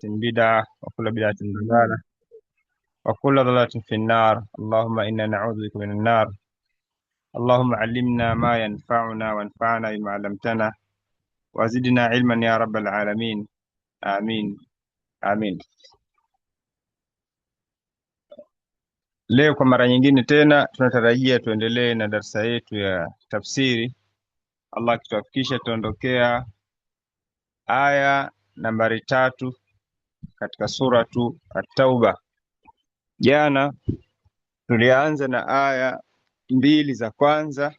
بدعة وكل بدعة ضلالة وكل ضلالة في النار. اللهم إنا نعوذ بك من النار. اللهم علمنا ما ينفعنا وانفعنا بما علمتنا وزدنا علما يا رب العالمين. آمين آمين. Leo kwa mara nyingine tena tunatarajia tuendelee na darasa yetu ya tafsiri. Allah akitufikisha tuondokea aya nambari 3 katika suratu At-Tauba. Jana tulianza na aya 2 za kwanza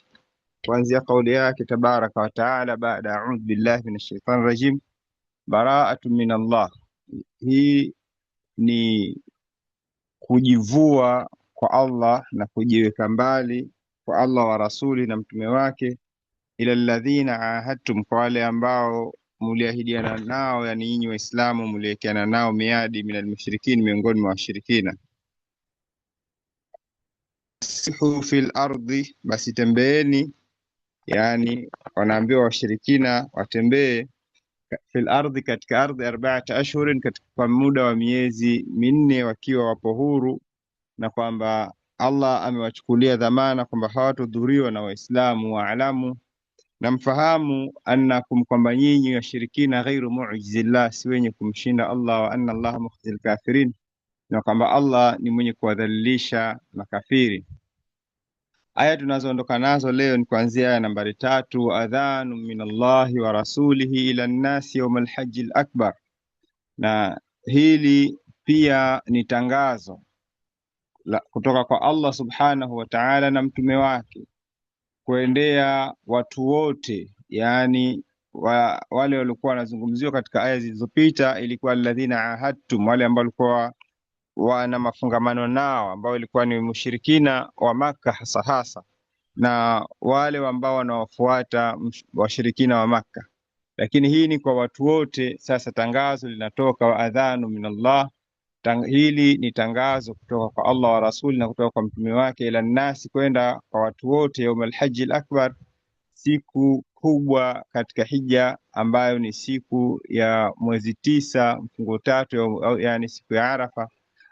kuanzia kauli yake tabaraka wa taala, baada a'udhu billahi minash shaitani rajim, bara'atun min Allah. Hii ni kujivua kwa Allah na kujiweka mbali kwa Allah wa rasuli na mtume wake, ila alladhina ahadtum, kwa wale ambao muliahidiana nao, yani nyinyi Waislamu muliwekeana nao miadi, minal mushrikin, miongoni mwa washirikina. Sihu fil ardi, basi tembeeni, yani wanaambiwa washirikina watembee fil ardhi, katika ardhi, 4 ashhurin, katika muda wa miezi 4 wakiwa wapo huru, na kwamba Allah amewachukulia dhamana kwamba hawatodhuriwa na Waislamu. Waalamu, na mfahamu, annakum, kwamba nyinyi washirikina, ghairu mu'jizillah, si wenye kumshinda Allah, wa anna Allah mukhzil kafirin, na kwamba Allah ni mwenye kuwadhalilisha makafiri. Aya tunazoondoka nazo leo ni kuanzia aya nambari 3, adhanu minallahi wa rasulihi ila nnasi yawmal hajjil akbar. Na hili pia ni tangazo kutoka kwa Allah subhanahu wa ta'ala na mtume wake kuendea watu wote, yani wale walikuwa wanazungumziwa katika aya zilizopita, ilikuwa alladhina ahadtum, wale ambao walikuwa wana mafungamano nao, ambao ilikuwa ni mushirikina wa Makka hasa hasa, na wale ambao wanawafuata washirikina wa Makka. Lakini hii ni kwa watu wote. Sasa tangazo linatoka, wa adhanu minallah, hili ni tangazo kutoka kwa Allah wa rasuli na kutoka kwa mtume wake, ila nasi, kwenda kwa watu wote, yaumul hajjil akbar, siku kubwa katika hija, ambayo ni siku ya mwezi 9 mfungo 3, yani siku ya Arafa,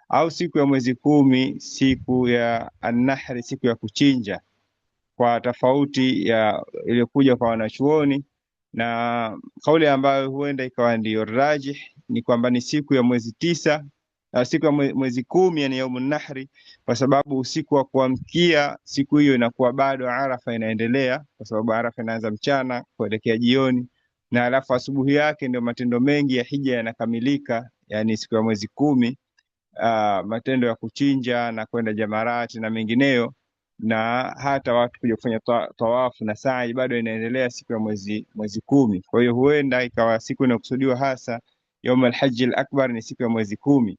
au siku ya mwezi 10, siku ya an-nahri, siku ya kuchinja, kwa tofauti ya iliyokuja kwa wanachuoni. Na kauli ambayo huenda ikawa ndiyo rajih ni kwamba ni siku ya mwezi 9, siku ya mwezi 10, yani yaumun nahri, kwa sababu usiku wa kuamkia siku hiyo inakuwa bado Arafa inaendelea, kwa sababu Arafa inaanza mchana kuelekea jioni, na alafu asubuhi yake ndio matendo mengi ya hija yanakamilika, yani siku ya mwezi 10, matendo ya kuchinja na kwenda jamarati na mengineyo, na hata watu kuja kufanya tawafu na sa'i bado inaendelea siku ya mwezi 10. Kwa hiyo huenda ikawa siku inayokusudiwa hasa yaum al-hajjil akbar ni siku ya mwezi 10.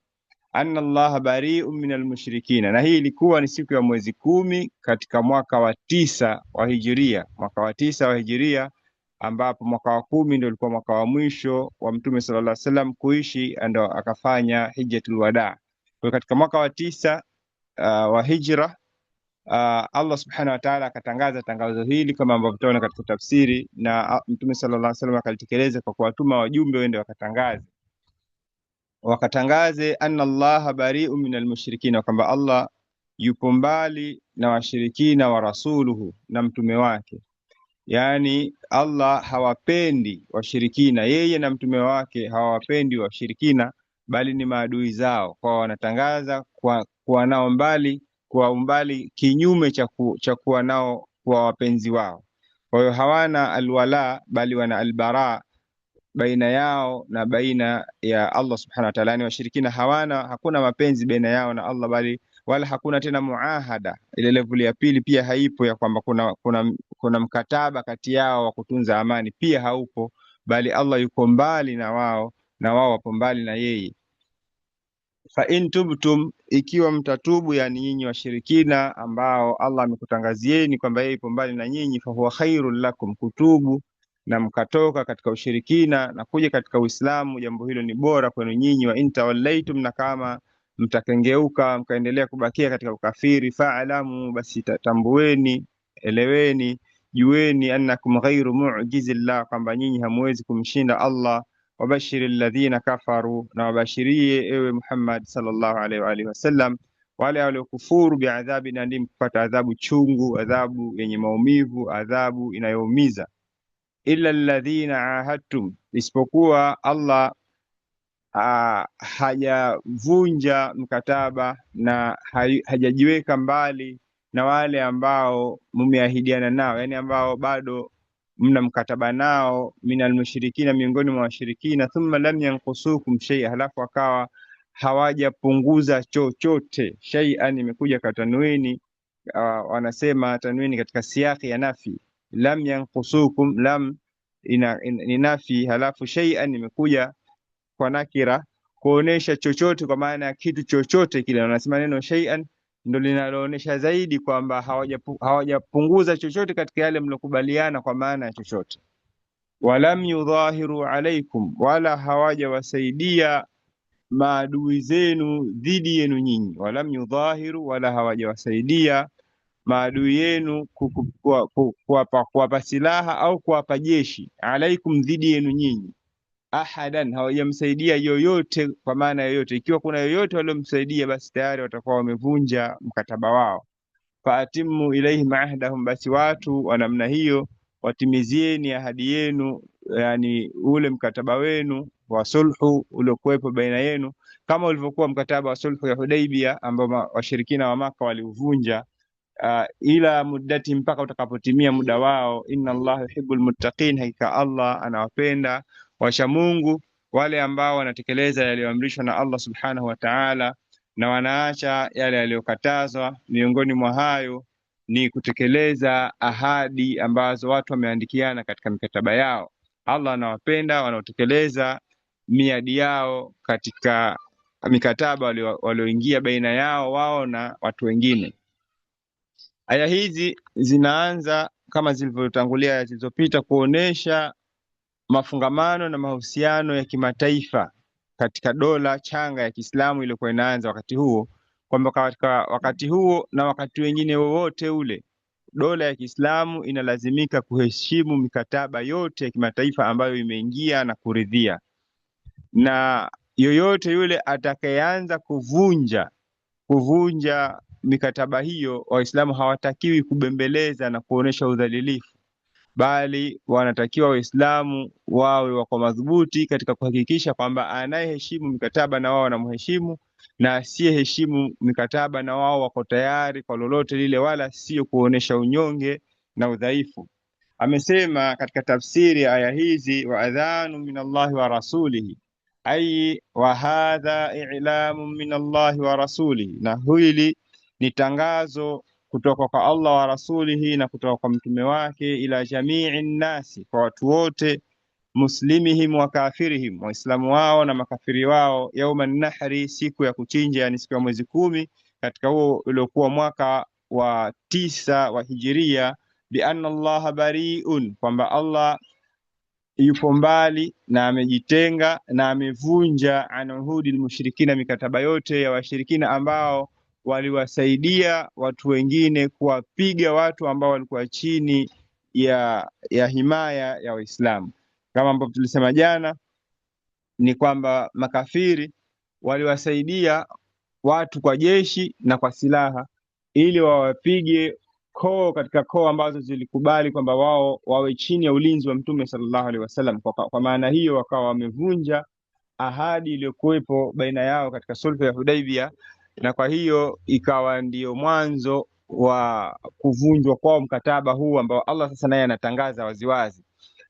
Anna Allah bari'un minal mushrikina, na hii ilikuwa ni siku ya mwezi 10 katika mwaka wa 9 wa hijiria, mwaka wa 9 wa hijiria, ambapo mwaka wa 10 ndio ulikuwa mwaka wa mwisho wa Mtume sallallahu alaihi wasallam kuishi, ndio akafanya hijjatul wada. Kwa katika mwaka wa 9 wa hijra, Allah subhanahu wa ta'ala akatangaza tangazo hili kama ambavyo tutaona katika tafsiri, na Mtume sallallahu alaihi wasallam akalitekeleza kwa kuwatuma wajumbe waende wakatangaze anna Allah bari'un minal mushrikina, kwamba Allah yupo mbali na washirikina, wa rasuluhu, na mtume wake. Yani Allah hawapendi washirikina, yeye na mtume wake hawapendi washirikina, bali ni maadui zao. Kwa wanatangaza kuwa nao mbali, kwa umbali kinyume cha kuwa nao kwa wapenzi wao. Kwa hiyo hawana alwala, bali wana albara baina yao na baina ya Allah subhanahu wa ta'ala. Yani washirikina hakuna mapenzi baina yao na Allah, bali wala hakuna tena muahada. Ile level ya pili pia haipo, ya kwamba kuna mkataba kati yao wa kutunza amani, pia haupo, bali Allah yuko mbali na wao na wao wapo mbali na yeye. Fa in tubtum, ikiwa mtatubu, yani nyinyi washirikina ambao Allah amekutangazieni kwamba yeye yupo mbali na nyinyi, fa huwa khairul lakum, kutubu na mkatoka katika ushirikina na kuja katika Uislamu, jambo hilo ni bora kwenu nyinyi. Wa inta wallaitum, na kama mtakengeuka mkaendelea kubakia katika ukafiri, fa'alamu, basi tambueni, eleweni, jueni, annakum ghairu mu'jizillah, kwamba nyinyi hamwezi kumshinda Allah, wabashiril ladhina kafaru, na wabashirie ewe Muhammad sallallahu alaihi wa alihi wasallam wale waliokufuru, biadhabin alim, kupata adhabu chungu, adhabu yenye maumivu, adhabu inayoumiza. Illa alladhina ahadtum, isipokuwa Allah hajavunja mkataba na hajajiweka mbali na wale ambao mumeahidiana nao, yani ambao bado mna mkataba nao, minal mushrikina, miongoni mwa washirikina. Thumma lam yanqusukum shay'a, halafu akawa hawajapunguza chochote. Shay'an imekuja kwa tanwini, wanasema tanwini katika siyaki ya nafi. Lam yanqusukum, lam ni nafi, halafu shay'an imekuja kwa nakira kuonesha chochote, kwa maana ya kitu chochote kile. Wanasema neno shay'an ndio linaloonesha zaidi kwamba hawajapunguza chochote katika yale mlokubaliana, kwa maana ya chochote. Walam yudhahiru alaikum, wala hawajawasaidia maadui zenu dhidi yenu nyinyi. Walam yudhahiru, wala hawajawasaidia maadui yenu kuwapa silaha au kuwapa jeshi, alaikum, dhidi yenu nyinyi. Ahadan, hawajamsaidia yoyote, kwa maana yoyote. Ikiwa kuna yoyote waliomsaidia, basi tayari watakuwa wamevunja mkataba wao. Faatimu ilaihim ahdahum, basi watu wa namna hiyo watimizieni ahadi yenu, yani ule mkataba wenu wa sulhu uliokuwepo baina yenu, kama ulivyokuwa mkataba wa sulhu ya Hudaybiyah ambao washirikina wa Maka waliuvunja, ila muddati, mpaka utakapotimia muda wao. Inna Allah yuhibbul muttaqin, hakika Allah anawapenda washa Mungu wale ambao wanatekeleza yaliyoamrishwa na Allah subhanahu wa ta'ala, na wanaacha yale yaliyokatazwa. Miongoni mwa hayo ni kutekeleza ahadi ambazo watu wameandikiana katika mikataba yao. Allah anawapenda wanaotekeleza miadi yao katika mikataba walioingia baina yao wao na watu wengine. Aya hizi zinaanza kama zilivyotangulia zilizopita kuonesha mafungamano na mahusiano ya kimataifa katika dola changa ya Kiislamu iliyokuwa inaanza wakati huo, kwamba katika wakati huo na wakati wengine wowote ule, dola ya Kiislamu inalazimika kuheshimu mikataba yote ya kimataifa ambayo imeingia na kuridhia, na yoyote yule atakayeanza kuvunja mikataba hiyo, Waislamu hawatakiwi kubembeleza na kuonesha udhalilifu, bali wanatakiwa Waislamu wawe wako madhubuti katika kuhakikisha kwamba anayeheshimu mikataba na wao wanamheshimu, na asiyeheshimu mikataba na wao wako tayari kwa lolote lile, wala sio kuonesha unyonge na udhaifu. Amesema katika tafsiri aya hizi, wa adhanu min Allahi wa rasulihi, ay wa hadha i'lamu min Allahi wa rasulihi, na hili ni tangazo kutoka kwa Allah wa rasulihi, na kutoka kwa mtume wake, ila jamii nnasi, kwa watu wote, muslimihim wa kafirihim, waislamu wao na makafiri wao, yauma nahri, siku ya kuchinja, yani siku ya mwezi 10 katika huo uliokuwa mwaka wa 9 wa hijiria, bi anna Allah bari'un, kwamba Allah yupo mbali na amejitenga na amevunja anuhudi almushrikina, mikataba yote ya washirikina ambao waliwasaidia watu wengine kuwapiga watu ambao walikuwa chini ya himaya ya Waislamu. Kama ambavyo tulisema jana, ni kwamba makafiri waliwasaidia watu kwa jeshi na kwa silaha ili wawapige koo katika koo ambazo zilikubali kwamba wao wawe chini ya ulinzi wa Mtume sallallahu alaihi wasallam. Kwa maana hiyo wakawa wamevunja ahadi iliyokuwepo baina yao katika sulhu ya Hudaybiyah, na kwa hiyo ikawa ndiyo mwanzo wa kuvunjwa kwa mkataba huu ambao Allah sasa naye anatangaza waziwazi.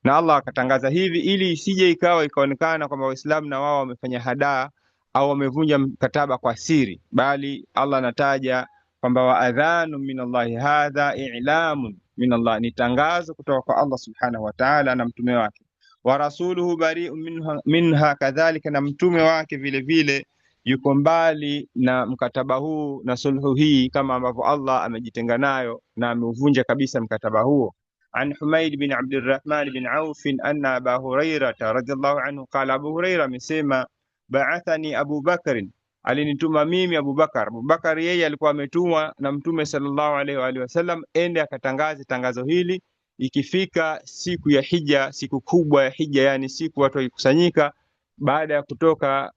Na Allah akatangaza hivi ili isije ikaonekana kwamba Waislamu na wao wamefanya hadaa au wamevunja mkataba kwa siri, bali Allah anataja kwamba wa adhanu min Allahi, hadha i'lamun min Allah, ni tangazo kutoka kwa Allah subhanahu wa ta'ala na mtume wake. Wa rasuluhu bari'un minha kadhalika, na mtume wake vile vile yuko mbali na mkataba huu na sulhu hii, kama ambavyo Allah amejitenga nayo na ameuvunja kabisa mkataba huo. An Humaid bin Abdurrahman bin Auf anna Abu Hurairah radhiyallahu anhu qala, Abu Hurairah amesema, ba'athani Abu Bakr, alinituma mimi Abu Bakar. Abu Bakar yeye alikuwa ametumwa na Mtume sallallahu alaihi wa alihi wasallam ende akatangaze tangazo hili ikifika siku ya Hija, siku kubwa ya Hija, yani siku watu wakikusanyika baada ya kutoka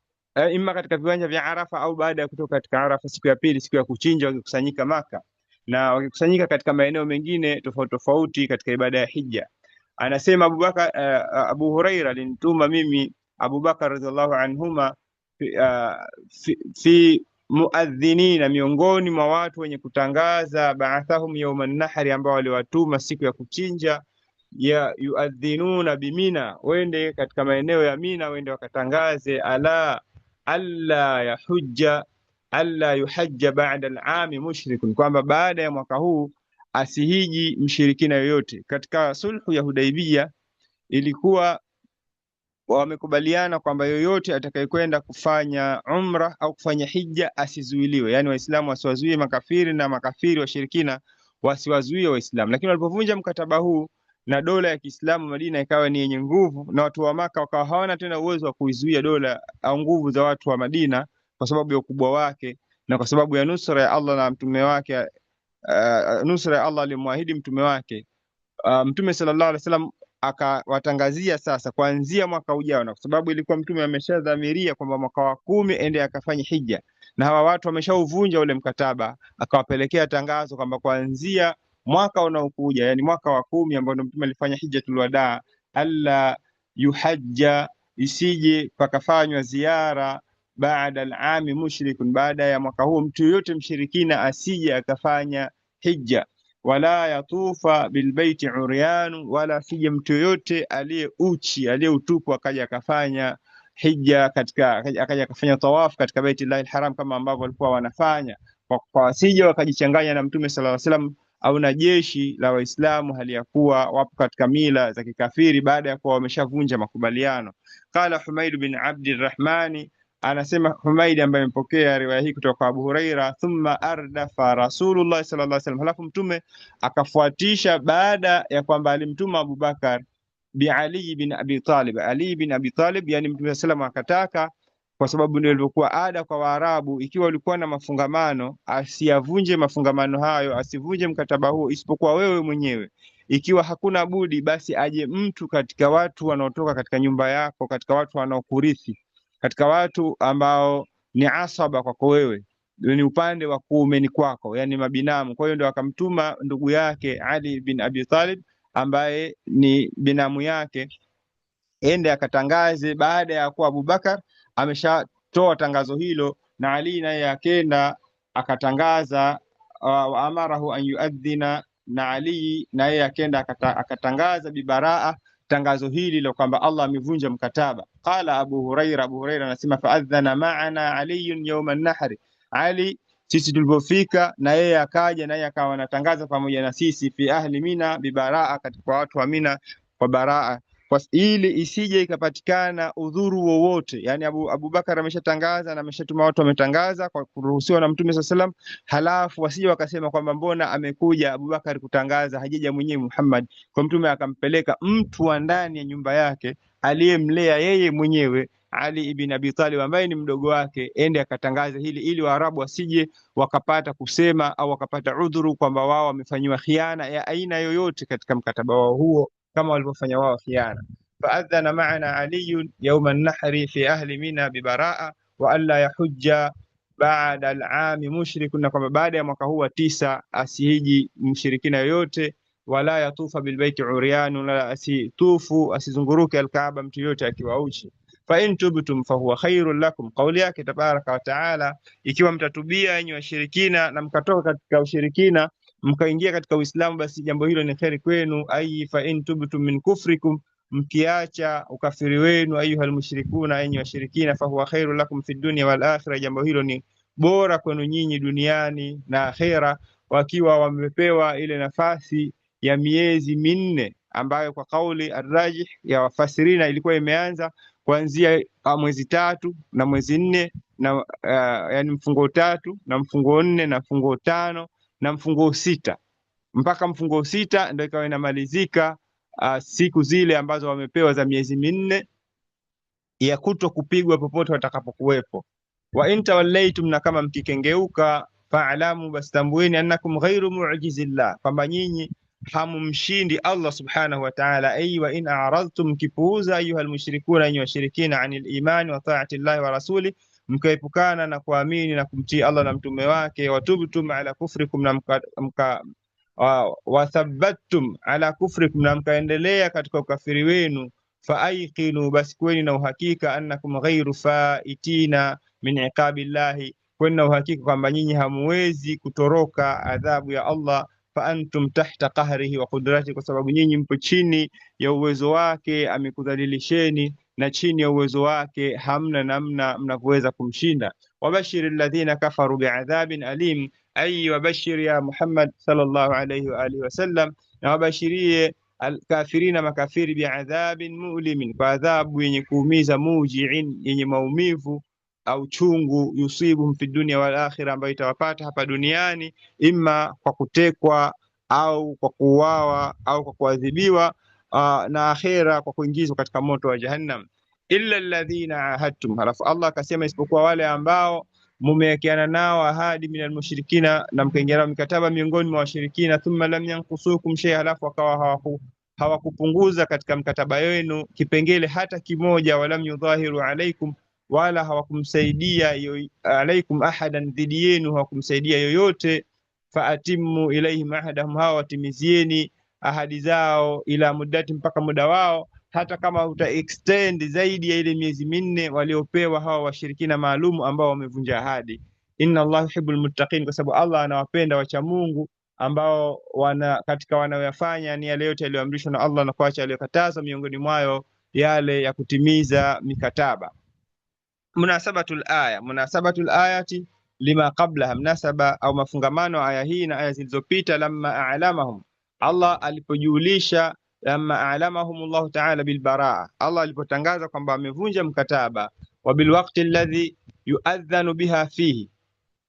imma katika viwanja vya Arafa au baada ya kutoka katika Arafa siku ya pili, siku ya kuchinja, wakikusanyika Maka na wakikusanyika katika maeneo mengine tofauti tofauti katika ibada ya hija. Anasema Abu Huraira alinituma mimi Abubakar radhiallahu anhuma fi muadhinina, miongoni mwa watu wenye kutangaza, ba'athahum yawman nahri, ambao waliwatuma siku ya kuchinja, ya yuadhinuna bimina, wende katika maeneo ya Mina, wende wakatangaze alla yuhajja ba'da al-ami mushrikun, kwamba baada ya mwaka huu asihiji mshirikina yoyote. Katika sulhu ya Hudaibiyah ilikuwa wamekubaliana kwamba yoyote atakayekwenda kufanya umra au kufanya hija asizuiliwe, yani Waislamu wasiwazuie makafiri na makafiri washirikina wasiwazuie Waislamu. Lakini walipovunja mkataba huu na dola ya Kiislamu Madina ikawa ni yenye nguvu, na watu wa Maka wakawa hawana tena uwezo wa kuizuia dola au nguvu za watu wa Madina kwa sababu ya ukubwa wake na kwa sababu ya nusra ya Allah na mtume wake, nusra ya Allah alimwahidi mtume wake. Mtume sallallahu alaihi wasallam akawatangazia sasa kuanzia mwaka ujao, na kwa sababu ilikuwa mtume ameshadhamiria kwamba mwaka wa 10 ende akafanya hija na hawa watu wameshauvunja ule mkataba, akawapelekea tangazo kwamba kuanzia mwaka unaokuja, yani mwaka wa 10 ambao mtume alifanya hijjatul wadaa, alla yuhajja, isije pakafanywa ziara baada al-ami mushrikun, baada ya mwaka huu mtu yote mshirikina asije akafanya hija, wala yatufa bilbaiti uryanu, wala asije mtu yoyote aliye uchi aliye utupu akaja akafanya hija akaja akafanya tawaf katika Baitullahi al-Haram kama ambavyo walikuwa wanafanya, kwa wasije wakajichanganya na mtume sallallahu alaihi wasallam au na jeshi la Waislamu hali ya kuwa wapo katika mila za kikafiri baada ya kuwa wameshavunja makubaliano. Qala Humaid bin Abdirrahmani, anasema Humaid ambaye amepokea riwaya hii kutoka Abu Huraira, thumma ardafa Rasulullah sallallahu alaihi wasallam, halafu mtume akafuatisha baada ya kwamba alimtuma Abu Bakar bi Ali bin Abi Talib, Ali bin Abi Talib, yani mtume sallallahu alaihi wasallam akataka, kwa sababu ndio ilikuwa ada kwa Waarabu, ikiwa walikuwa na mafungamano asiyavunje mafungamano hayo, asivunje mkataba huo isipokuwa wewe mwenyewe. Ikiwa hakuna budi, basi aje mtu katika watu wanaotoka katika nyumba yako, katika watu wanaokurithi, katika watu ambao ni asaba kwako wewe, ni upande wa kuumeni kwako, yani mabinamu. Kwa hiyo ndio akamtuma ndugu yake Ali bin Abi Talib ambaye ni binamu yake, ende akatangaze baada ya kuwa Abubakar ameshatoa tangazo hilo, na Ali naye akenda akatangaza, wa amarahu an yuadhina, na Ali naye akenda akatangaza bibaraa tangazo hili la kwamba Allah amevunja mkataba. Qala Abu Huraira anasema faadhana ma'ana Ali yawm an-nahri, Ali sisi tulipofika na yeye akaja, naye akawa anatangaza pamoja na sisi, fi ahli Mina bibaraa, katika watu wa Mina kwa baraa, kwa ili isije ikapatikana udhuru wowote. Yani Abubakar ameshatangaza na ameshatuma watu wametangaza kwa kuruhusiwa na mtume sallallahu alaihi wasallam, halafu wasije wakasema kwamba mbona amekuja Abubakar kutangaza hajaja mwenyewe Muhammad. Kwa mtume akampeleka mtu wa ndani ya nyumba yake aliyemlea yeye mwenyewe Ali ibn Abi Talib, ambaye ni mdogo wake, ende akatangaza hili ili Waarabu wasije wakapata kusema au wakapata udhuru kwamba wao wamefanyiwa khiana ya aina yoyote katika mkataba wao huo kama walivyofanya wao khiana. Faadhana ma'ana Ali yawm an-nahri fi ahli Mina bibaraa wa alla yahujja ba'da al-'ami mushrikun, na kwamba baada ya mwaka huu wa 9 asihiji mshirikina yoyote, wala yatufa bilbaiti uryanu, la asitufu asizunguruke al-Kaaba mtu yote akiwa uchi. Fa in tubtum fa huwa khairul lakum, kauli yake tabaraka wa taala, ikiwa mtatubia enyi washirikina na mkatoka katika ushirikina mkaingia katika Uislamu, basi jambo hilo ni kheri kwenu. Ai fa in tubtum min kufrikum, mkiacha ukafiri wenu, ayuhal mushrikuna, enyi washirikina, fa huwa khairul lakum fid dunya wal akhirah, jambo hilo ni bora kwenu nyinyi duniani na akhera. Wakiwa wamepewa ile nafasi ya miezi minne ambayo kwa kauli arrajih ya wafasirina ilikuwa imeanza kuanzia mwezi 3 na mwezi 4 na yani mfungo 3 na mfungo 4 na mfungo 5 na mfungo 6 mpaka mfungo 6 ndio ikawa inamalizika siku zile ambazo wamepewa za miezi minne ya kuto kupigwa popote watakapokuwepo. Wa in tawallaytum, na kama mkikengeuka, fa'lamu, bastambueni, annakum ghairu mu'jizillah, kwamba nyinyi hamumshindi Allah subhanahu wa ta'ala. Ay wa in a'radtum, kipuuza ayuha almushrikuna, ayuha washirikina, anil imani wa ta'ati llahi wa rasuli, mkaepukana na kuamini na kumtii Allah na mtume wake, watubtum ala kufrikum, na wathabbattum ala kufrikum, na mkaendelea katika ukafiri wenu, faaiqinu, basi kweni na uhakika, annakum ghairu faitina min iqabi llahi, kweni na uhakika kwamba nyinyi hamuwezi kutoroka adhabu ya Allah, fa antum tahta qahrihi wa qudratihi, kwa sababu nyinyi mpo chini ya uwezo wake, amekudhalilisheni na chini ya uwezo wake hamna namna mnavyoweza kumshinda. Wabashiri alladhina kafaru bi'adhabin alim, ay wabashir ya Muhammad sallallahu alayhi wa alihi wasallam, na wabashirie alkafirina, makafiri, bi'adhabin mu'limin, kwa adhabu yenye kuumiza, muji'in, yenye maumivu au chungu, yusibuhum fi dunya wal akhirah, ambayo itawapata hapa duniani, imma kwa kutekwa au kwa kuuawa au kwa kuadhibiwa, na akhera kwa kuingizwa katika moto wa Jahannam. Illa alladhina ahadtum, halafu Allah akasema isipokuwa wale ambao mumewekeana nao ahadi, minal mushrikina, na mkaingia mikataba miongoni mwa washirikina, thumma lam yanqusukum shay, halafu wakawa hawakupunguza katika mkataba wenu kipengele hata kimoja, walam yudhahiru alaikum, wala hawakumsaidia alaikum ahadan, dhidi yenu hawakumsaidia yoyote, faatimu ilaihim ahadahum, hawa watimizieni ahadi zao, ila muddati, mpaka muda wao, hata kama uta extend zaidi ya ile miezi minne waliopewa hawa washirikina maalumu ambao wamevunja ahadi. Inna Allah yuhibbul muttaqin, kwa sababu Allah anawapenda wacha Mungu ambao katika wanayoyafanya ni yale yote yaliyoamrishwa na Allah na kuacha aliyokataza, miongoni mwayo yale ya kutimiza mikataba. Munasabatul ayati lima qablaha, mnasaba au mafungamano aya hii na aya zilizopita. Lamma a'lamahum, Allah alipojulisha, lamma a'lamahum Allah ta'ala bil baraa, Allah alipotangaza kwamba amevunja mkataba, wa bil waqti alladhi yu'adhanu biha fihi,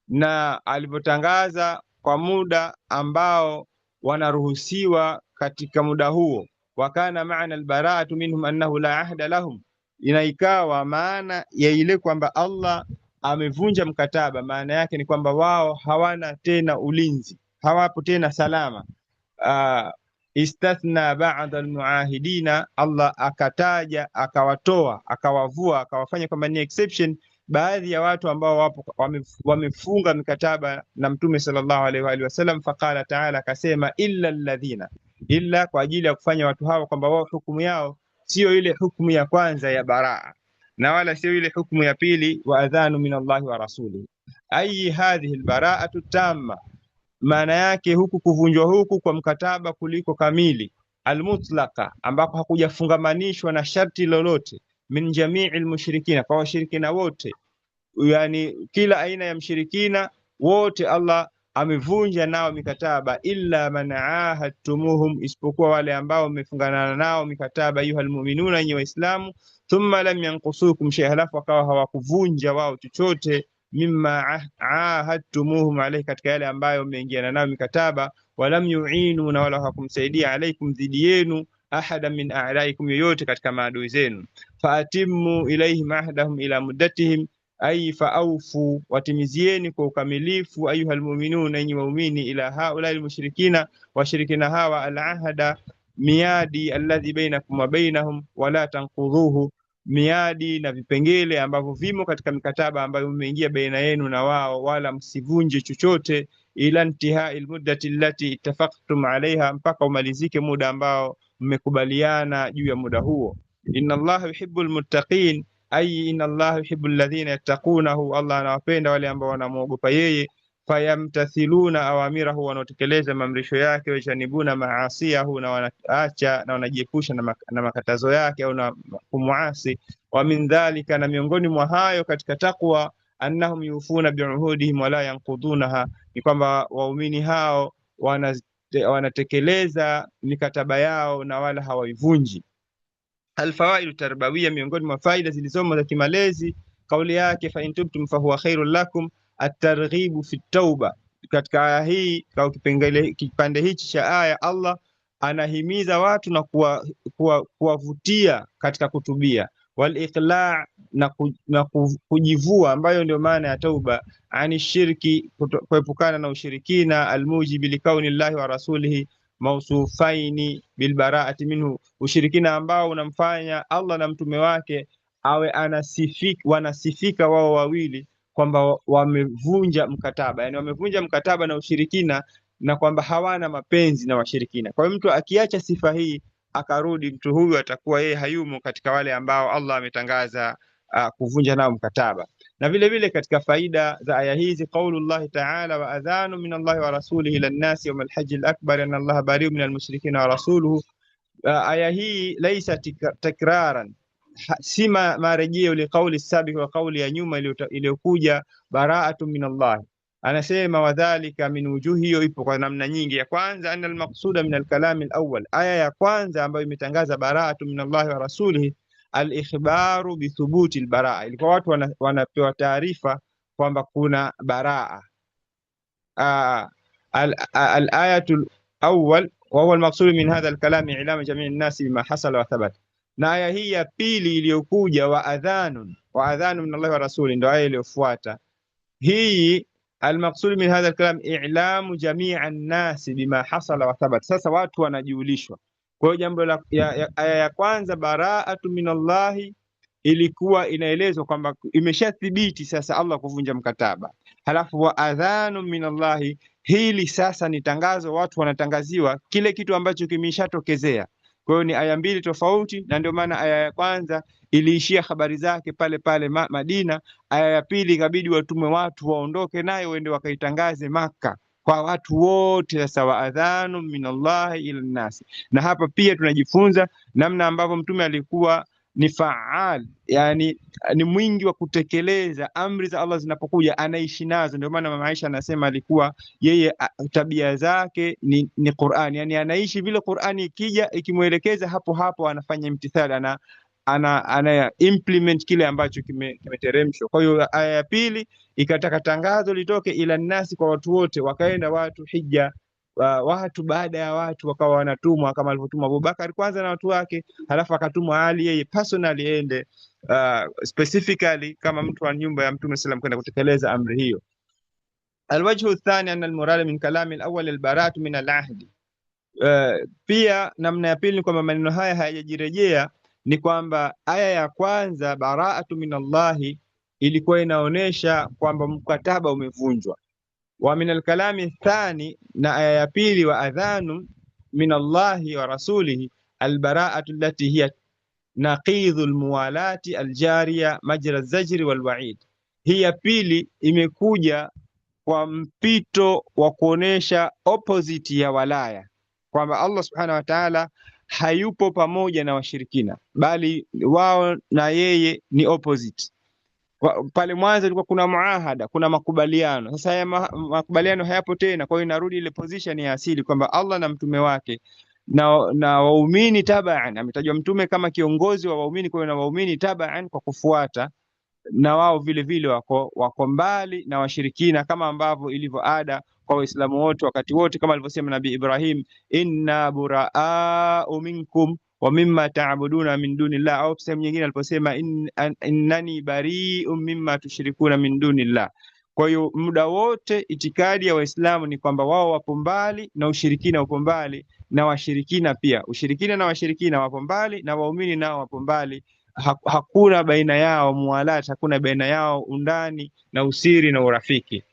na alipotangaza kwa muda ambao wanaruhusiwa katika muda huo. Wa kana ma'na al baraatu minhum annahu la ahda lahum, inaikawa maana ya ile kwamba Allah amevunja mkataba, maana yake ni kwamba wao hawana tena ulinzi, hawapo tena salama. Istathna ba'da almuahidina, Allah akataja, akawatoa, akawavua, akawafanya kwamba ni exception baadhi ya watu ambao wapo wamefunga mikataba na Mtume sallallahu alaihi wa alihi wasallam. Faqala ta'ala, akasema illa alladhina, illa kwa ajili ya kufanya watu hao kwamba wao hukumu yao sio ile hukumu ya kwanza ya baraa, na wala sio ile hukumu ya pili, wa adhanu min Allahi wa rasulihi, ay hadhihi albaraatu tamma, maana yake huku kuvunjwa huku kwa mkataba kuliko kamili, almutlaqa, ambapo hakujafungamanishwa na sharti lolote, min jamii almushrikina, kwa washirikina wote, yani kila aina ya mshirikina wote Allah amevunja nao mikataba, illa man ahadtumuhum, isipokuwa wale ambao mmefungana nao mikataba, ayuhal mu'minuna, yenye waislamu, thumma lam yanqusukum shay, halafu wakawa hawakuvunja wao chochote, mimma ahadtumuhum alayhi, katika yale ambayo mmeingiana nao mikataba, walam yu'inu, na wala hawakumsaidia, alaykum, dhidi yenu, ahada min a'laikum, yoyote katika maadui zenu. Faatimu ilaihim ahdahum ila muddatihim, ay faaufu, watimizieni kwa ukamilifu, ayuha almu'minun, enyi waumini, ila haula almushrikina, washirikina hawa, alahada, miadi, alladhi bainakum wa bainahum, wala tanqudhuhu, miadi na vipengele ambavyo vimo katika mikataba ambayo mmeingia baina yenu na wao, wala msivunje chochote, ila intihai almuddati allati ittafaqtum alaiha, mpaka umalizike muda ambao mmekubaliana juu ya muda huo. Inna Allaha yuhibbul muttaqin, ay inna Allaha yuhibbul ladhina yattaqunahu, Allah anawapenda wale ambao wanamuogopa yeye, fayamtathiluna awamirahu, wanaotekeleza maamrisho yake, wajanibuna maasiyahu, na wanaacha na wanajiepusha na makatazo yake au na kumuasi. Wa min dhalika, na miongoni mwa hayo katika taqwa, annahum yufuna biuhudihim wala yanqudunaha, ni kwamba waumini hao wanatekeleza mikataba yao na wala hawaivunji. Alfawaidu tarbawia, miongoni mwa faida zilizomo za kimalezi, kauli yake fa in tubtum fa huwa khairul lakum, at-targhibu fi tauba. Katika aya hii, kwa kipande hichi cha aya, Allah anahimiza watu na kuwavutia katika kutubia, wal iqla', na kujivua, ambayo ndio maana ya tauba, ani shirki, kuepukana na ushirikina, almujibi likauni llahi wa rasulihi mausufaini bilbaraati minhu, ushirikina ambao unamfanya Allah na mtume wake awe wanasifika wao wawili kwamba wamevunja mkataba, yani wamevunja mkataba na ushirikina, na kwamba hawana mapenzi na washirikina. Kwa hiyo mtu akiacha sifa hii akarudi, mtu huyu atakuwa yeye hayumo katika wale ambao Allah ametangaza kuvunja nao mkataba. Na vile vile katika faida za aya hizi, qaulullahi ta'ala, wa adhanu min Allahi wa rasulihi ila nnasi yawma alhajji alakbar anna Allaha bari'un min almushrikina wa rasuluhu. Aya hii laisa takraran, si marejeo liqauli sabiq wa qauli ya nyuma iliyokuja baraatu min Allah. Anasema wadhalika min wujuhi, hiyo ipo kwa namna nyingi. Ya kwanza, anna almaqsuda min alkalam alawwal, aya ya kwanza ambayo imetangaza baraatu min Allah wa rasulihi, alikhbaru bithubuti albaraa, ilikuwa watu wanapewa taarifa kwamba kuna baraa. Al-ayatul awwal wa huwa almaqsud min hadha alkalam i'lam jami' an-nas bima hasala wa thabata. Na aya hii ya pili iliyokuja wa adhanu min Allah wa rasuli, ndio aya iliyofuata hii. Almaqsud min hadha alkalam i'lamu jami' an-nas bima hasala wa thabata. Sasa watu wanajulishwa. Kwa hiyo jambo la aya ya kwanza baraatu min Allah ilikuwa inaelezwa kwamba imeshathibiti sasa Allah kuvunja mkataba. Halafu wa adhanu min Allah, hili sasa ni tangazo, watu wanatangaziwa kile kitu ambacho kimeshatokezea. Kwa hiyo ni aya mbili tofauti, na ndio maana aya ya kwanza iliishia habari zake pale pale Madina. Aya ya pili ikabidi watume watu waondoke nayo waende wakaitangaze Maka kwa watu wote. Sasa wa adhanu min Allah ila nasi. Na hapa pia tunajifunza namna ambavyo mtume alikuwa ni faal, yani ni mwingi wa kutekeleza amri za Allah zinapokuja, anaishi nazo. Ndio maana mama Aisha anasema alikuwa yeye tabia zake ni Qur'an, yani anaishi vile Qur'ani ikija ikimuelekeza hapo hapo anafanya imtithali, ana implement kile ambacho kimeteremshwa. Kwa hiyo aya ya pili ikataka tangazo litoke ila nasi, kwa watu wote. Wakaenda watu hija, watu baada ya watu wakawa wanatumwa, kama alivyotumwa Abubakar kwanza na watu wake, halafu akatumwa Ali yeye personally ende specifically kama mtu wa nyumba ya Mtume sallam kwenda kutekeleza amri hiyo. Alwajhu athani anna almurad min kalami alawwal albara'atu min alahdi. Pia namna ya pili ni kwamba maneno haya hayajirejea, ni kwamba aya ya kwanza bara'atu min Allahi ilikuwa inaonesha kwamba mkataba umevunjwa. Wa min alkalami thani, na aya ya pili wa adhanu min Allahi wa rasulihi albara'atu allati hiya naqidhu almuwalati aljariya majra zajri walwa'id. Hii ya pili imekuja kwa mpito wa kuonesha opposite ya walaya, kwamba Allah subhanahu wa ta'ala hayupo pamoja na washirikina, bali wao na yeye ni opposite. Pale mwanzo ilikuwa kuna muahada, kuna makubaliano. Sasa haya makubaliano hayapo tena, kwa hiyo inarudi ile position ya asili kwamba Allah na mtume wake na waumini tabaan. Ametajwa mtume kama kiongozi wa waumini, kwa hiyo na waumini tabaan kwa kufuata, na wao vile vile wako mbali na washirikina, kama ambavyo ilivyo ada kwa Waislamu wote wakati wote, kama alivyosema Nabii Ibrahim, inna buraa'u minkum wa mimma ta'buduna min dunillah, au sehemu nyingine aliposema innani bari'un mimma tushrikuna min dunillah. Kwa hiyo muda wote itikadi ya Waislamu ni kwamba wao wapo mbali na ushirikina, wapo mbali na washirikina pia. Ushirikina na washirikina wapo mbali, na waumini nao wapo mbali. Hakuna baina yao muwalat, hakuna baina yao undani na usiri na urafiki.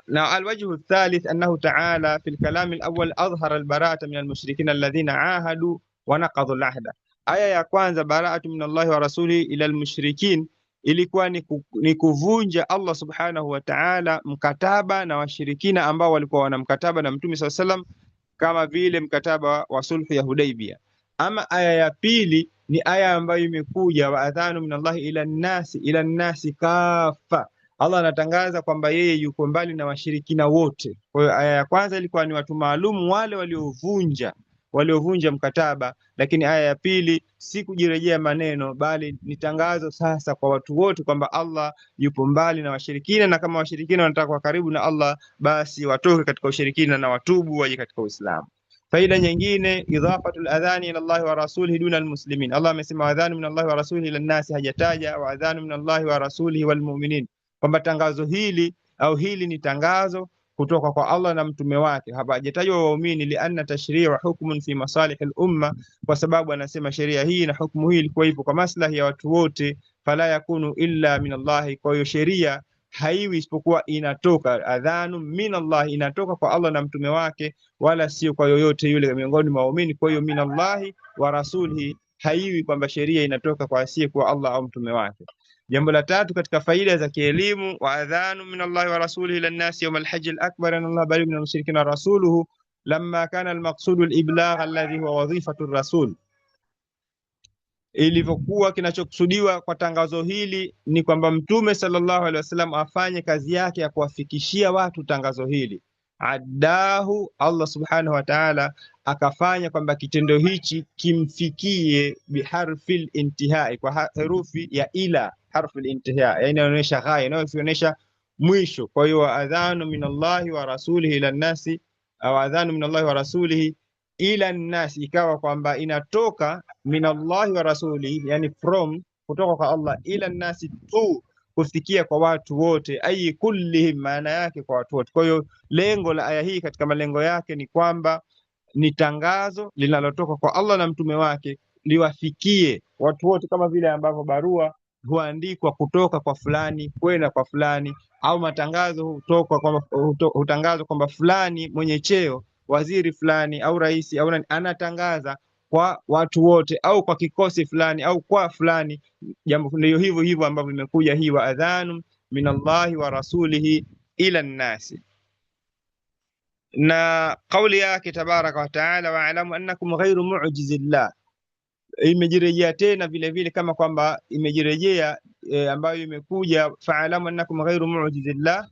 Na alwajhu thalith annahu ta'ala fi alkalam alawwal adhhara albara'ata min almushrikin alladhina ahadu wa naqadhu alahda. Aya ya kwanza bara'atu min Allah wa rasulihi ila almushrikin ilikuwa ni kuvunja Allah subhanahu wa ta'ala mkataba na washirikina ambao walikuwa wana mkataba na Mtume SAW, kama vile mkataba wa sulhu ya Hudaybiyah. Ama aya ya pili ni aya ambayo imekuja wa adhanu min Allah ila nasi kafa. Allah anatangaza kwamba yeye yuko mbali na washirikina wote. Kwa hiyo aya ya kwanza ilikuwa ni watu maalum wale waliovunja mkataba, lakini aya ya pili si kujirejea maneno, bali ni tangazo sasa kwa watu wote kwamba Allah yupo mbali na washirikina, na kama washirikina wanataka kuwa karibu na Allah, basi watoke katika ushirikina na watubu waje katika Uislamu. Faida nyingine, idhafatul adhani ila Allah wa rasulihi duna almuslimin. Allah amesema adhanu min Allah wa rasulihi ila nasi, hajataja wa adhanu min Allah wa rasulihi wal mu'minin, kwamba tangazo hili au hili ni tangazo kutoka kwa Allah na mtume wake. Hapajatajwa waumini, lianna tashri'a hukmun fi masalih al-umma, kwa sababu anasema sheria hii na hukumu hii ilikuwa ipo kwa maslahi ya watu wote. Fala yakunu illa min Allah, kwa hiyo sheria haiwi isipokuwa inatoka adhanu min Allah, inatoka kwa Allah na mtume wake, wala sio kwa yoyote yule miongoni mwa waumini. Kwa hiyo min Allah wa rasulihi, haiwi kwamba sheria inatoka kwa asiye kwa Allah au mtume wake. Jambo la tatu katika faida za kielimu, wa adhanu min Allah wa rasulihi ila nasi yawm al-hajj al-akbar anna Allah bari min al-mushrikin wa rasuluhu lamma kana al-maqsud al-iblagh alladhi huwa wadhifatu ar-rasul. Ilivyokuwa kinachokusudiwa kwa tangazo hili ni kwamba mtume sallallahu alaihi wasallam afanye kazi yake ya kuwafikishia watu tangazo hili. Addahu, Allah subhanahu wa ta'ala akafanya kwamba kitendo hichi kimfikie biharfil intihai, kwa herufi ya ila, harful intiha, yani inaonyesha ghaya, inaonyesha mwisho. Kwa hiyo adhanu min Allahi wa rasulihi ila nasi, au adhanu min Allahi wa rasulihi ila nasi, ikawa kwamba inatoka min Allahi wa rasulihi, yani from, kutoka kwa Allah, ila nasi tu, kufikia kwa watu wote, ayi kullihim, maana yake kwa watu wote. Kwa hiyo lengo la aya hii katika malengo yake ni kwamba ni tangazo linalotoka kwa Allah na mtume wake liwafikie watu wote, kama vile ambavyo barua huandikwa kutoka kwa fulani kwenda kwa fulani, au matangazo hutangazwa kwamba fulani mwenye cheo, waziri fulani au rais au nani, anatangaza kwa watu wote au kwa kikosi fulani au kwa fulani. Jambo ndio hivyo hivyo ambavyo imekuja hii wa adhanu min Allahi wa rasulihi ila nnasi, na kauli yake tabaraka wa taala, wa'lamu annakum ghayru mu'jizillah, imejirejea tena vile vile kama kwamba imejirejea ambayo imekuja fa'lamu annakum ghayru mu'jizillah,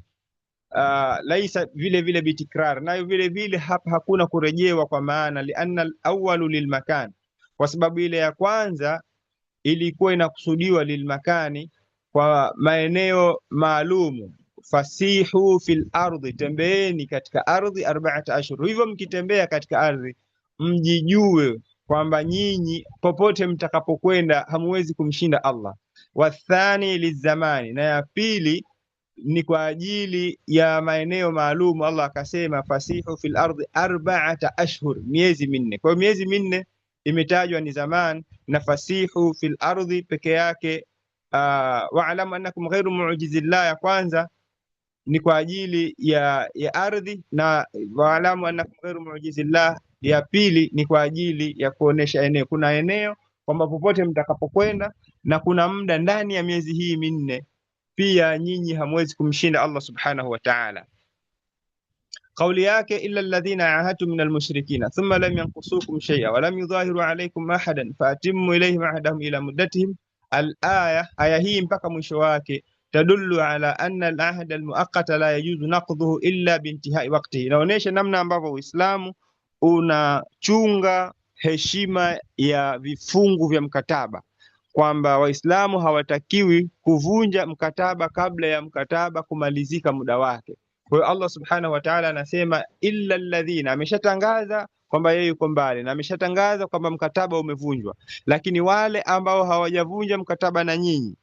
laisa vile vile bitikrar, nayo vile vile hapa hakuna kurejewa kwa maana, lianna al-awwalu lilmakan, kwa sababu ile ya kwanza ilikuwa inakusudiwa lilmakani, kwa maeneo maalumu. Fasihu fil ardi, tembeeni katika ardhi 4 ashhur. Hivyo mkitembea katika ardhi mjijue kwamba nyinyi popote mtakapokwenda hamuwezi kumshinda Allah. Wathani lizamani, na ya pili ni kwa ajili ya maeneo maalumu. Allah akasema fasihu fil ardi 4 ashhur, miezi minne. Kwa hiyo miezi minne imetajwa ni zaman, na fasihu fil ardi peke yake. Wa'lamu annakum ghayru mu'jizillah ya kwanza ni kwa ajili ya ardhi, na wa'lamu annakum ghayru mu'jizillah ya pili ni kwa ajili ya kuonesha eneo. Kuna eneo kwamba popote mtakapokwenda, na kuna muda ndani ya miezi hii minne pia nyinyi hamwezi kumshinda Allah subhanahu wa ta'ala. Kauli yake illa alladhina ahadtum min almushrikina thumma lam yanqusukum shay'a wa lam yudhahiru alaykum ahadan faatimmu ilayhim ahdahum ila muddatihim. Al-aya, aya hii mpaka mwisho wake, tadullu ala anna al-ahd al-muaqqata la yajuzu naqdhuhu illa biintihai waqtihi, inaonyesha namna ambavyo Uislamu unachunga heshima ya vifungu vya mkataba, kwamba Waislamu hawatakiwi kuvunja mkataba kabla ya mkataba kumalizika muda wake. Kwa hiyo Allah subhanahu wa ta'ala anasema illa alladhina, ameshatangaza kwamba yeye yuko mbali na ameshatangaza kwamba mkataba umevunjwa, lakini wale ambao hawajavunja mkataba na nyinyi,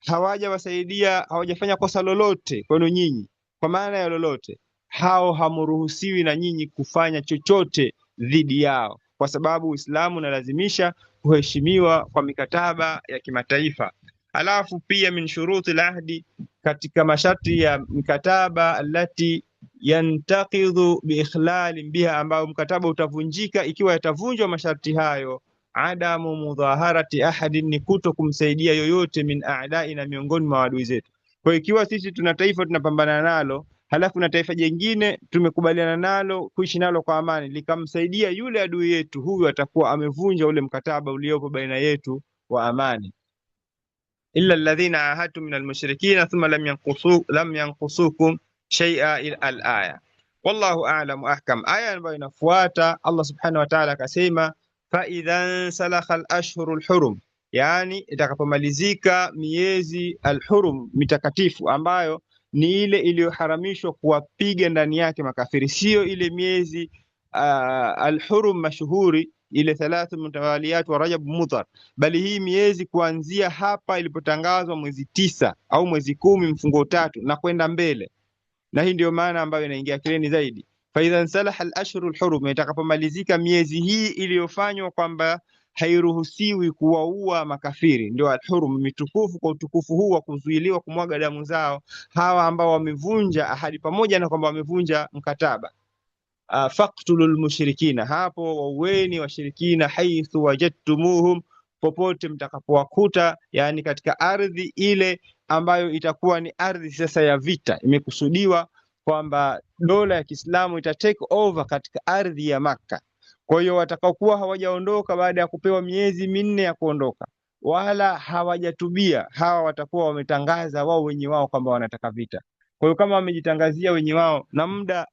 hawajawasaidia, hawajafanya kosa lolote kwenu nyinyi, kwa maana ya lolote, hao hamuruhusiwi na nyinyi kufanya chochote dhidi yao, kwa sababu Uislamu unalazimisha kuheshimiwa kwa mikataba ya kimataifa. Alafu pia min shuruti al-ahdi, katika masharti ya mkataba, allati yantaqidhu bi ikhlal biha, ambao mkataba utavunjika ikiwa yatavunjwa masharti hayo, adamu mudhaharati ahadin, ni kuto kumsaidia yoyote, min a'daina, miongoni mwa adui zetu. Kwa hiyo ikiwa sisi tuna taifa tunapambana nalo, halafu na taifa jingine tumekubaliana nalo kuishi nalo kwa amani, likamsaidia yule adui yetu, huyu atakuwa amevunja ule mkataba uliopo baina yetu wa amani. Illa alladhina ahadtum min almushrikina thumma lam yanqusukum shay'a, al-aya. Wallahu a'lam wa ahkam. Aya ambayo inafuata, Allah subhanahu wa ta'ala akasema fa idhan salakha al-ashhuru al-hurum, yani itakapomalizika miezi al-hurum mitakatifu, ambayo ni ile iliyoharamishwa kuwapiga ndani yake makafiri, sio ile miezi al-hurum mashuhuri, ile 3 mutawaliyat wa Rajab Mudhar, bali hii miezi kuanzia hapa ilipotangazwa mwezi 9 au mwezi 10 mfungo 3 na kwenda mbele, na hii ndio maana ambayo inaingia akilini zaidi. Fa idha salaha al-ashhurul hurum, itakapomalizika miezi hii iliyofanywa kwamba hairuhusiwi kuwaua makafiri, ndio al-hurum, mitukufu, kwa utukufu huu wa kuzuiliwa kumwaga damu zao hawa ambao wamevunja ahadi pamoja na kwamba wamevunja mkataba. Faqtulul mushrikina, hapo waueni washirikina, haithu wajadtumuhum, popote mtakapowakuta, yani katika ardhi ile ambayo itakuwa ni ardhi sasa ya vita. Imekusudiwa kwamba dola ya Kiislamu ita take over katika ardhi ya Makka. Kwa hiyo watakaokuwa hawajaondoka baada ya kupewa miezi minne ya kuondoka, wala hawajatubia, hawa watakuwa wametangaza wao wenye wao kwamba wanataka vita. Kwa hiyo kama wamejitangazia wenye wao na muda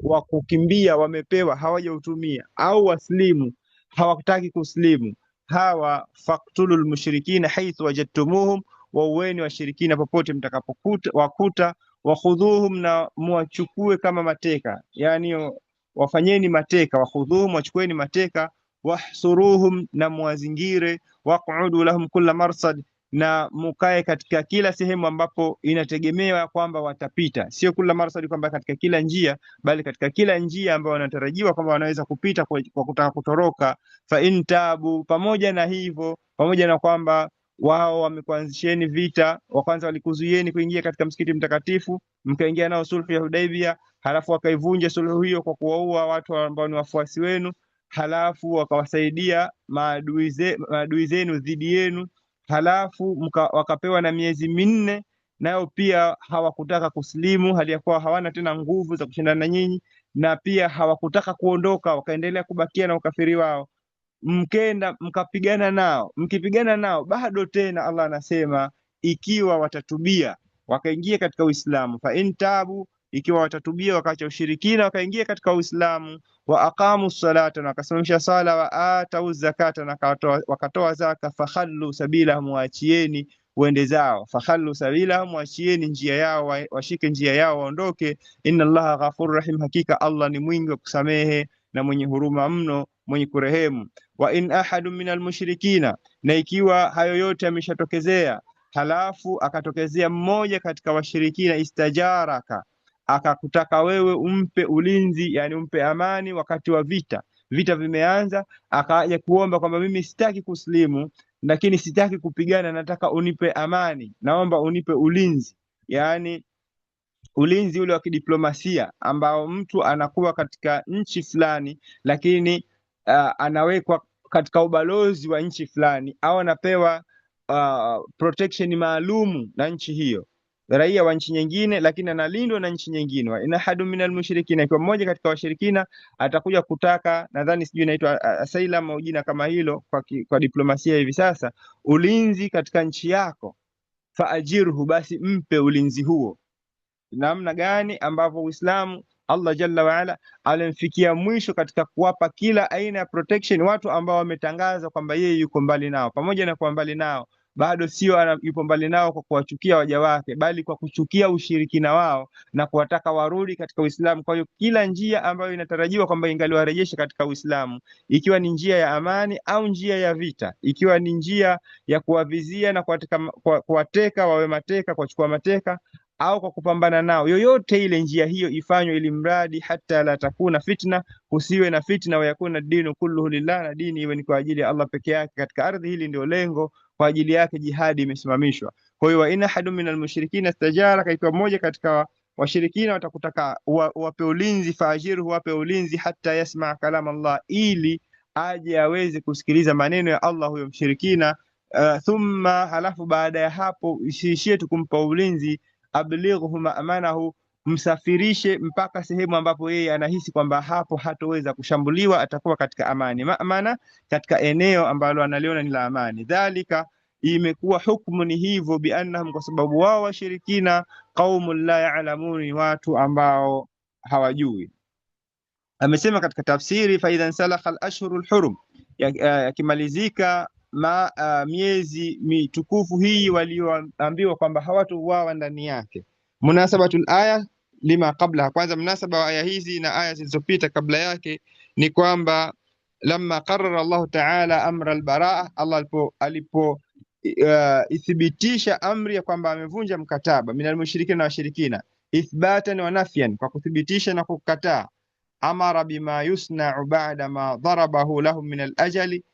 wa kukimbia wamepewa hawajautumia, au waslimu hawataki kuslimu, hawa faqtulul mushrikina haithu wajadtumuhum, waueni washirikina popote mtakapokuta wakuta, wakhudhuhum, na muwachukue kama mateka, yani wafanyeni mateka, wakhudhuhum, wachukueni mateka, wahsuruhum, na muwazingire, waqudu lahum kulla marsad, na mukae katika kila sehemu ambapo inategemewa kwamba watapita, sio kula marsadi kwamba katika kila njia, bali katika kila njia ambayo wanatarajiwa kwamba wanaweza kupita kwa kutaka kutoroka. Fa in tabu, pamoja na hivyo, pamoja na kwamba wao wamekuanzisheni vita, wa kwanza walikuzuieni kuingia katika msikiti mtakatifu, mkaingia nao sulhu ya Hudaibia, halafu wakaivunja sulhu hiyo kwa kuwaua watu ambao ni wafuasi wenu, halafu wakawasaidia maadui zenu dhidi yenu, halafu wakapewa na miezi minne, nayo pia hawakutaka kuslimu, hali ya kuwa hawana tena nguvu za kushindana na nyinyi, na pia hawakutaka kuondoka, wakaendelea kubakia na ukafiri wao. Mkenda mkapigana nao, mkipigana nao bado tena Allah anasema ikiwa watatubia wakaingia katika Uislamu, fa in tabu, ikiwa watatubia wakaacha ushirikina wakaingia katika Uislamu, wa aqamu salata, na wakasimamisha sala, wa atau zakata, na wakatoa zaka, fakhallu sabilahum, waachieni uende zao, fakhallu sabilahum, waachieni njia yao, washike njia yao waondoke. Inna Allaha ghafurur rahim, hakika Allah ni mwingi wa kusamehe na mwenye huruma mno, mwenye kurehemu. Wa in ahadun minal mushrikina, na ikiwa hayo yote yameshatokezea, halafu akatokezea mmoja katika washirikina, istajaraka, akakutaka wewe umpe ulinzi, yani umpe amani wakati wa vita, vita vimeanza, akaja kuomba kwamba mimi sitaki kuslimu, lakini sitaki kupigana, nataka unipe amani, naomba unipe ulinzi, yani ulinzi ule wa kidiplomasia ambao mtu anakuwa katika nchi fulani, lakini anawekwa katika ubalozi wa nchi fulani, au anapewa protection maalumu na nchi hiyo, raia wa nchi nyingine, lakini analindwa na nchi nyingine. Wa ina hadu minal mushrikina, kwa mmoja katika washirikina atakuja kutaka, nadhani sijui inaitwa asylum au jina kama hilo kwa diplomasia hivi sasa, ulinzi katika nchi yako, faajirhu, basi mpe ulinzi huo. Namna gani ambavyo Uislamu Allah Jalla wa Ala alimfikia mwisho katika kuwapa kila aina ya protection watu ambao wametangaza kwamba yeye yuko mbali nao. Pamoja na kuwa mbali nao, bado sio yupo mbali nao kwa kuwachukia waja wake, bali kwa kuchukia ushirikina wao na kuwataka warudi katika Uislamu. Kwa hiyo kila njia ambayo inatarajiwa kwamba ingaliwarejesha katika Uislamu, ikiwa ni njia ya amani au njia ya vita, ikiwa ni njia ya kuwavizia na kuwateka wawe mateka, kuwachukua mateka, au kwa kupambana nao, yoyote ile njia hiyo ifanywe, ili mradi hata la takuna fitna, kusiwe na fitna, wa yakuna dinu kulluhu lillah, na dini iwe ni kwa ajili ya Allah peke yake katika ardhi. Hili ndio lengo, kwa ajili yake jihadi imesimamishwa. Kwa hiyo wa in ahadun minal mushrikina istajaraka, ikiwa mmoja katika washirikina watakutaka wape ulinzi, faajiru, wape ulinzi, hata yasma kalam Allah, ili aje aweze kusikiliza maneno ya Allah huyo mshirikina. Thumma, halafu baada ya hapo isiishie tu kumpa ulinzi, ablighu ma'manahu, msafirishe mpaka sehemu ambapo yeye anahisi kwamba hapo hatoweza kushambuliwa, atakuwa katika amani. Ma'mana, katika eneo ambalo analiona ni la amani. Dhalika, imekuwa hukumu ni hivyo, biannahum, kwa sababu wao washirikina, qaumun la ya'lamun, watu ambao hawajui. Amesema katika tafsiri, fa idhan salakha al-ashhurul hurum, yakimalizika miezi mitukufu hii walioambiwa kwamba hawatauawa ndani yake. Munasabatul aya lima qabla, kwanza mnasaba wa aya hizi na aya zilizopita kabla yake ni kwamba lamma qarrara Allah ta'ala amra al-baraa, Allah alipo ithibitisha amri ya kwamba amevunja mkataba minal mushrikina, na washirikina, ithbatan wa nafyan, kwa kuthibitisha na kukataa. Amara bima yusnau ba'da ma darabahu lahum min alajali,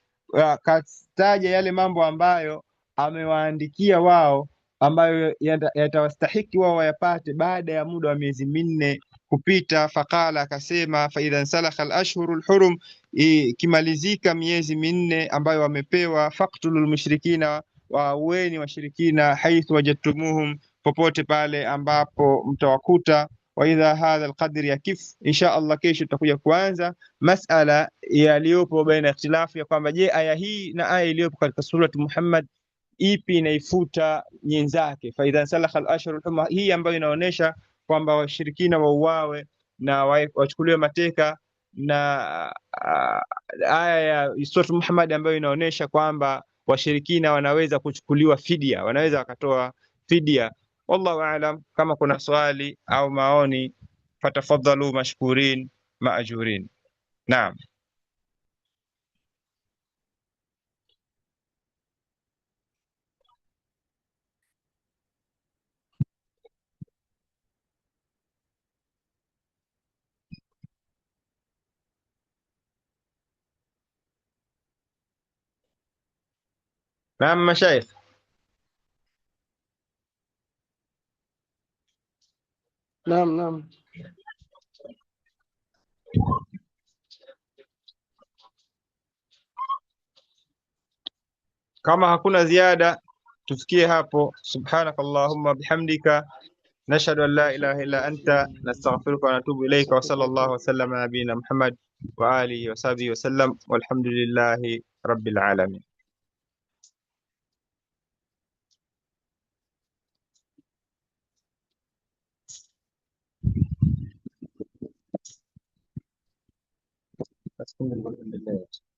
kataja yale mambo ambayo amewaandikia wao ambayo yatawastahiki wao wayapate baada ya muda wa miezi minne kupita. Faqala, akasema faidha nsalakha alashhuru lhurum, ikimalizika miezi minne ambayo wamepewa, faktulu lmushrikina, waueni washirikina, haithu wajadtumuhum, popote pale ambapo mtawakuta. Wa idha hadha alqadr yakif, insha Allah kesho tutakuja kuanza masala yaliyopo baina ya ikhtilafu ya kwamba je, aya hii na aya iliyopo katika surati Muhammad ipi inaifuta nyenzake. Fa idha salakha al-ashhur al-hurum, hii ambayo inaonyesha kwamba washirikina wauawe na wachukuliwe mateka, na aya ya surati Muhammad ambayo inaonyesha kwamba washirikina wanaweza kuchukuliwa fidia, wanaweza wakatoa fidia. Wallahu aalam. Kama kuna swali au maoni, fatafadhalu mashkurin maajurin. Naam. Naam mashaikh. Naam, naam. Kama hakuna ziada tufikie hapo. Subhanakallahumma bihamdika nashhadu an la ilaha illa anta nastaghfiruka wa natubu ilayka, wa sallallahu wasallam ala nabiyyina Muhammad wa alihi wa sahbihi wa sallam, walhamdulillahi rabbil alamin. Alhamdulillah.